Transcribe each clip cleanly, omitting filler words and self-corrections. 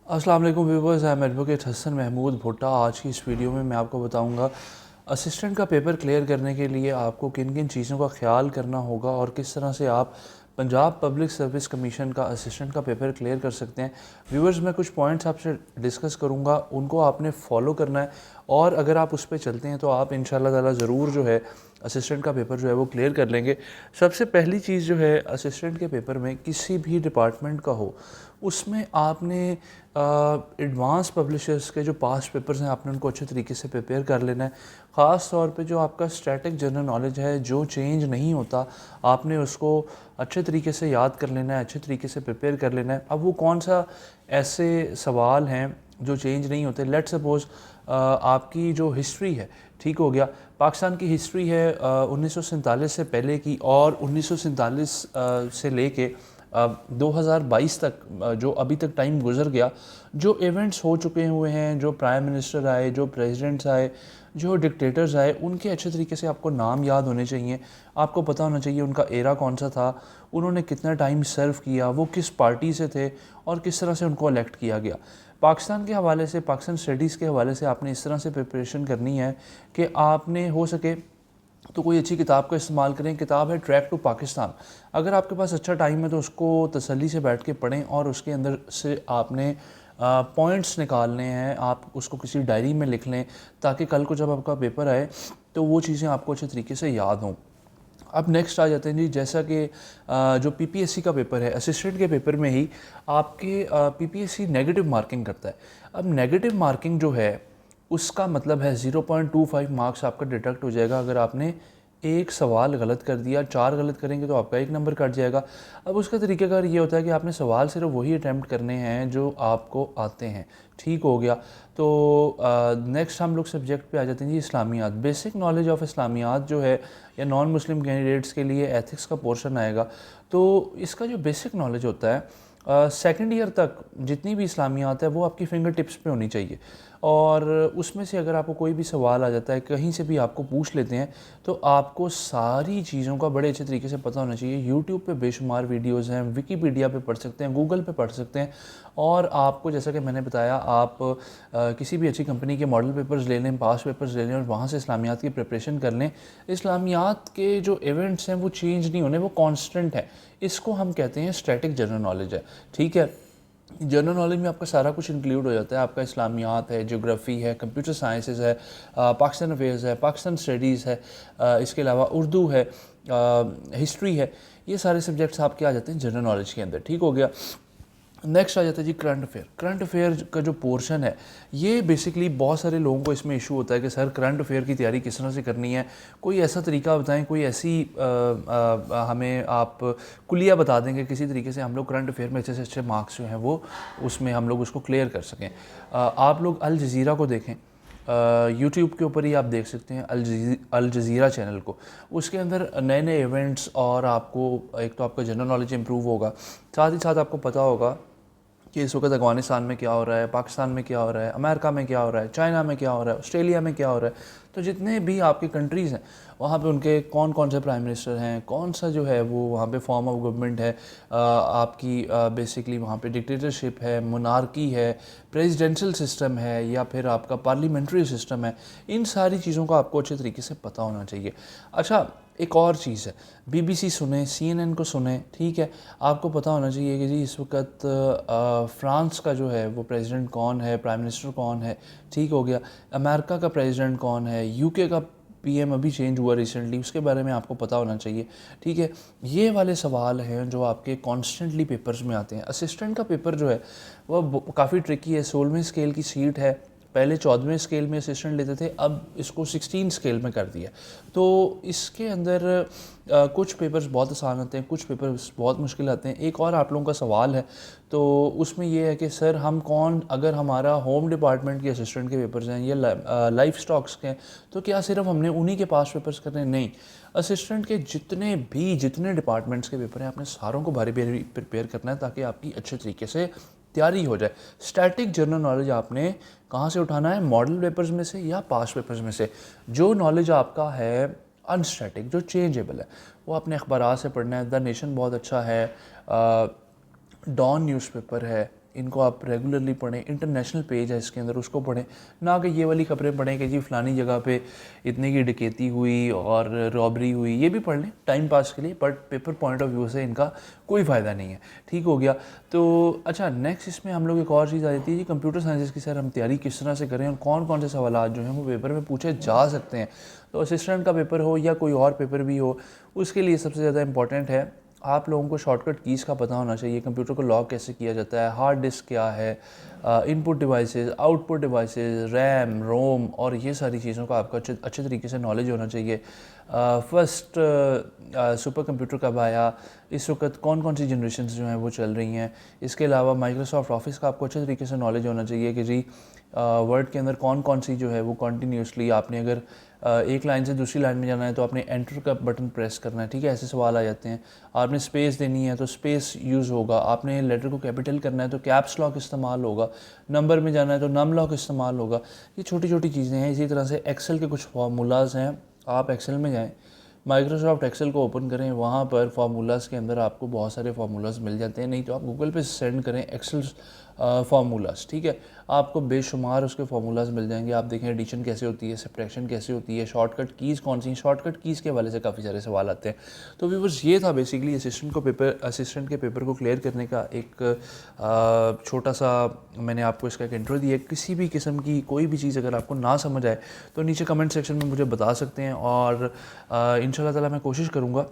अस्सलाम वालेकुम viewers, I am advocate Hasan Mahmood Bhutta. आज की इस वीडियो में मैं आपको बताऊंगा असिस्टेंट का पेपर क्लियर करने के लिए आपको किन किन चीज़ों का ख्याल करना होगा और किस तरह से आप पंजाब पब्लिक सर्विस कमीशन का असिस्टेंट का पेपर क्लियर कर सकते हैं। व्यूवर्स, मैं कुछ पॉइंट्स आपसे डिस्कस करूंगा, उनको आपने फॉलो करना है और अगर आप उस पर चलते हैं तो आप इंशाल्लाह ताला ज़रूर जो है असिस्टेंट का पेपर जो है वो क्लियर कर लेंगे। सबसे पहली चीज़ जो है असिस्टेंट के पेपर में, किसी भी डिपार्टमेंट का हो, उसमें आपने एडवांस पब्लिशर्स के जो पास्ट पेपर्स हैं आपने उनको अच्छे तरीके से प्रिपेयर कर लेना है। ख़ास तौर पे जो आपका स्टैटिक जनरल नॉलेज है जो चेंज नहीं होता, आपने उसको अच्छे तरीके से याद कर लेना है, अच्छे तरीके से प्रिपेयर कर लेना है। अब वो कौन सा ऐसे सवाल हैं जो चेंज नहीं होते। लेट सपोज़ आपकी जो हिस्ट्री है, ठीक हो गया, पाकिस्तान की हिस्ट्री है 1947 से पहले की और 1947 से लेके 2022 तक जो अभी तक टाइम गुजर गया, जो इवेंट्स हो चुके हुए हैं, जो प्राइम मिनिस्टर आए, जो प्रेसिडेंट्स आए, जो डिक्टेटर्स आए, उनके अच्छे तरीके से आपको नाम याद होने चाहिए। आपको पता होना चाहिए उनका एरा कौन सा था, उन्होंने कितना टाइम सर्व किया, वो किस पार्टी से थे और किस तरह से उनको इलेक्ट किया गया। पाकिस्तान के हवाले से, पाकिस्तान स्टडीज़ के हवाले से आपने इस तरह से प्रिपरेशन करनी है कि आपने हो सके तो कोई अच्छी किताब का इस्तेमाल करें। किताब है ट्रैक टू पाकिस्तान। अगर आपके पास अच्छा टाइम है तो उसको तसल्ली से बैठ के पढ़ें और उसके अंदर से आपने पॉइंट्स निकालने हैं, आप उसको किसी डायरी में लिख लें ताकि कल को जब आपका पेपर आए तो वो चीज़ें आपको अच्छे तरीके से याद हों। अब नेक्स्ट आ जाते हैं जी, जैसा कि जो पीपीएससी का पेपर है, असिस्टेंट के पेपर में ही आपके पीपीएससी नेगेटिव मार्किंग करता है। अब नेगेटिव मार्किंग जो है उसका मतलब है 0.25 मार्क्स आपका डिडक्ट हो जाएगा अगर आपने एक सवाल गलत कर दिया। 4 गलत करेंगे तो आपका 1 नंबर कट जाएगा। अब उसका तरीक़ाकार ये होता है कि आपने सवाल सिर्फ वही अटैम्प्ट करने हैं जो आपको आते हैं, ठीक हो गया। तो नेक्स्ट हम लोग सब्जेक्ट पे आ जाते हैं जी, इस्लामियात। बेसिक नॉलेज ऑफ इस्लामियात जो है, या नॉन मुस्लिम कैंडिडेट्स के लिए एथिक्स का पोर्शन आएगा। तो इसका जो बेसिक नॉलेज होता है सेकेंड ईयर तक जितनी भी इस्लामियात है वो आपकी फिंगर टिप्स पे होनी चाहिए। और उसमें से अगर आपको कोई भी सवाल आ जाता है, कहीं से भी आपको पूछ लेते हैं, तो आपको सारी चीज़ों का बड़े अच्छे तरीके से पता होना चाहिए। यूट्यूब पे बेशुमार वीडियोज़ हैं, विकीपीडिया पे पढ़ सकते हैं, गूगल पे पढ़ सकते हैं। और आपको जैसा कि मैंने बताया, आप किसी भी अच्छी कंपनी के मॉडल पेपर्स ले लें, पास पेपर्स ले लें और वहाँ से इस्लामियात की प्रिपरेशन कर लें। इस्लामियात के जो इवेंट्स हैं वो चेंज नहीं होने, वो कांस्टेंट है। इसको हम कहते हैं स्टैटिक जनरल नॉलेज है, ठीक है। जनरल नॉलेज में आपका सारा कुछ इंक्लूड हो जाता है। आपका इस्लामियात है, ज्योग्राफ़ी है, कंप्यूटर साइंसेज है, पाकिस्तान अफेयर्स है, पाकिस्तान स्टडीज़ है, इसके अलावा उर्दू है, हिस्ट्री है। ये सारे सब्जेक्ट्स आपके आ जाते हैं जनरल नॉलेज के अंदर, ठीक हो गया। नेक्स्ट आ जाता है जी करंट अफेयर। करंट अफेयर का जो पोर्शन है, ये बेसिकली बहुत सारे लोगों को इसमें इशू होता है कि सर करंट अफेयर की तैयारी किस तरह से करनी है। कोई ऐसा तरीका बताएं, कोई ऐसी हमें आप कुलिया बता देंगे किसी तरीके से हम लोग करंट अफेयर में अच्छे से अच्छे मार्क्स जो हैं वो उसमें हम लोग उसको क्लियर कर सकें। आप लोग अल जज़ीरा को देखें, यूट्यूब के ऊपर ही आप देख सकते हैं अल जज़ीरा चैनल को। उसके अंदर नए नए इवेंट्स और आपको एक तो आपका जनरल नॉलेज इंप्रूव होगा, साथ ही साथ आपको पता होगा कि इस वक्त अफ़गानिस्तान में क्या हो रहा है, पाकिस्तान में क्या हो रहा है, अमेरिका में क्या हो रहा है, चाइना में क्या हो रहा है, ऑस्ट्रेलिया में क्या हो रहा है। तो जितने भी आपकी कंट्रीज़ हैं वहाँ पे उनके कौन कौन से प्राइम मिनिस्टर हैं, कौन सा जो है वो वहाँ पे फॉर्म ऑफ गवर्नमेंट है, आपकी बेसिकली वहाँ पे डिक्टेटरशिप है, मोनार्की है, प्रेसिडेंशियल सिस्टम है, या फिर आपका पार्लियामेंट्री सिस्टम है। इन सारी चीज़ों का आपको अच्छे तरीके से पता होना चाहिए। अच्छा, एक और चीज़ है, बीबीसी सुने, सीएनएन को सुने, ठीक है। आपको पता होना चाहिए कि जी इस वक्त फ्रांस का जो है वो प्रेसिडेंट कौन है, प्राइम मिनिस्टर कौन है, ठीक हो गया। अमेरिका का प्रेसिडेंट कौन है, यूके का पीएम अभी चेंज हुआ रिसेंटली, उसके बारे में आपको पता होना चाहिए, ठीक है। ये वाले सवाल हैं जो आपके कॉन्स्टेंटली पेपर्स में आते हैं। असिस्टेंट का पेपर जो है वह काफ़ी ट्रिकी है। 16वें स्केल की सीट है, पहले 14वें स्केल में असिस्टेंट लेते थे, अब इसको 16 स्केल में कर दिया। तो इसके अंदर कुछ पेपर्स बहुत आसान आते हैं, कुछ पेपर्स बहुत मुश्किल आते हैं। एक और आप लोगों का सवाल है, तो उसमें ये है कि सर हम कौन, अगर हमारा होम डिपार्टमेंट के असिस्टेंट के पेपर्स हैं या लाइफ स्टॉक्स के हैं, तो क्या सिर्फ हमने उन्हीं के पास पेपर्स करने हैं? नहीं, असिस्टेंट के जितने डिपार्टमेंट्स के पेपर हैं आपने सारों को भारी भारी प्रिपेयर करना है ताकि आपकी अच्छे तरीके से तैयारी हो जाए। स्टैटिक जनरल नॉलेज आपने कहाँ से उठाना है? मॉडल पेपर्स में से या पास्ट पेपर्स में से। जो नॉलेज आपका है अनस्टैटिक, जो चेंजेबल है, वो अपने अखबार से पढ़ना है। द नेशन बहुत अच्छा है, डॉन न्यूज़पेपर है, ان کو آپ ریگولرلی پڑھیں. انٹرنیشنل پیج ہے اس کے اندر, اس کو پڑھیں, نہ کہ یہ والی خبریں پڑھیں کہ جی فلانی جگہ پہ اتنے کی ڈکیتی ہوئی اور رابری ہوئی. یہ بھی پڑھ لیں ٹائم پاس کے لیے, but paper point of view سے ان کا کوئی فائدہ نہیں ہے. ٹھیک ہو گیا. تو اچھا نیکسٹ اس میں ہم لوگ ایک اور چیز آ جاتی ہے جی کمپیوٹر سائنسز کی سر ہم تیاری کس طرح سے کریں اور کون کون سے سوالات جو ہیں وہ پیپر میں پوچھے جا سکتے ہیں. تو اسسٹنٹ کا پیپر ہو یا کوئی اور پیپر بھی ہو, اس کے لیے سب سے زیادہ امپورٹنٹ ہے آپ لوگوں کو شارٹ کٹ کیز کا پتہ ہونا چاہیے. کمپیوٹر کو لاک کیسے کیا جاتا ہے, ہارڈ ڈسک کیا ہے, input devices, output devices, RAM, ROM, اور یہ ساری چیزوں کا آپ کو اچھے طریقے سے نالج ہونا چاہیے. فرسٹ سپر کمپیوٹر کب آیا, اس وقت کون کون سی جنریشنز جو ہیں وہ چل رہی ہیں. اس کے علاوہ مائکروسافٹ آفس کا آپ کو اچھے طریقے سے نالج ہونا چاہیے کہ جی ورڈ کے اندر کون کون سی جو ہے وہ کنٹینیوسلی آپ نے اگر ایک لائن سے دوسری لائن میں جانا ہے تو آپ نے انٹر کا بٹن پریس کرنا ہے. ٹھیک ہے, ایسے سوال آ جاتے ہیں. آپ نے اسپیس دینی ہے تو اسپیس یوز ہوگا, آپ نے لیٹر کو کیپٹل کرنا ہے تو کیپس لاک استعمال ہوگا, نمبر میں جانا ہے تو نم لاک استعمال ہوگا. یہ چھوٹی چھوٹی چیزیں ہیں. اسی طرح سے ایکسل کے کچھ فارمولاز ہیں, آپ ایکسل میں جائیں, مائکروسافٹ ایکسل کو اوپن کریں, وہاں پر فارمولاز کے اندر آپ کو بہت سارے فارمولاز مل جاتے ہیں. نہیں تو آپ گوگل پہ سینڈ کریں ایکسل فارمولاز. ٹھیک ہے, آپ کو بے شمار اس کے فارمولاز مل جائیں گے. آپ دیکھیں ایڈیشن کیسے ہوتی ہے, سبٹریکشن کیسے ہوتی ہے, شارٹ کٹ کیز کون سی ہیں. شارٹ کٹ کیز کے حوالے سے کافی سارے سوال آتے ہیں. تو ویورز یہ تھا بیسیکلی اسسٹنٹ کے پیپر کو کلیئر کرنے کا ایک چھوٹا سا میں نے آپ کو اس کا ایک انٹرو دیا. کسی بھی قسم کی کوئی بھی چیز اگر آپ کو نہ سمجھ آئے تو نیچے کمنٹ سیکشن میں مجھے بتا سکتے ہیں, اور ان شاء اللہ تعالیٰ میں کوشش کروں گا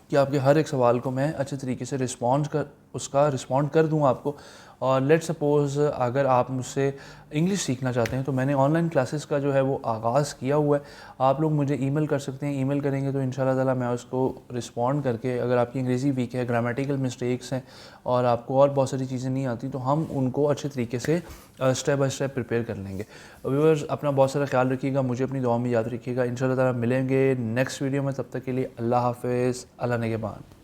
کہ آپ کے ہر ایک سوال کو میں اچھے طریقے سے رسپونڈ کر دوں آپ کو. اور لیٹ سپوز اگر آپ مجھ سے انگلش سیکھنا چاہتے ہیں تو میں نے آن لائن کلاسز کا جو ہے وہ آغاز کیا ہوا ہے. آپ لوگ مجھے ای میل کر سکتے ہیں, ای میل کریں گے تو ان شاء اللہ تعالیٰ میں اس کو رسپونڈ کر کے, اگر آپ کی انگریزی ویک ہے, گرامیٹیکل مسٹیکس ہیں اور آپ کو اور بہت ساری چیزیں نہیں آتی, تو ہم ان کو اچھے طریقے سے اسٹیپ بائی اسٹیپ پریپیئر کر لیں گے. ویورز اپنا بہت سارا خیال رکھیے گا, مجھے اپنی دعاؤں میں یاد رکھیے گا. ان شاء اللہ تعالیٰ ملیں گے نیکسٹ ویڈیو میں. تب تک کے لیے اللہ حافظ, اللہ نگہبان.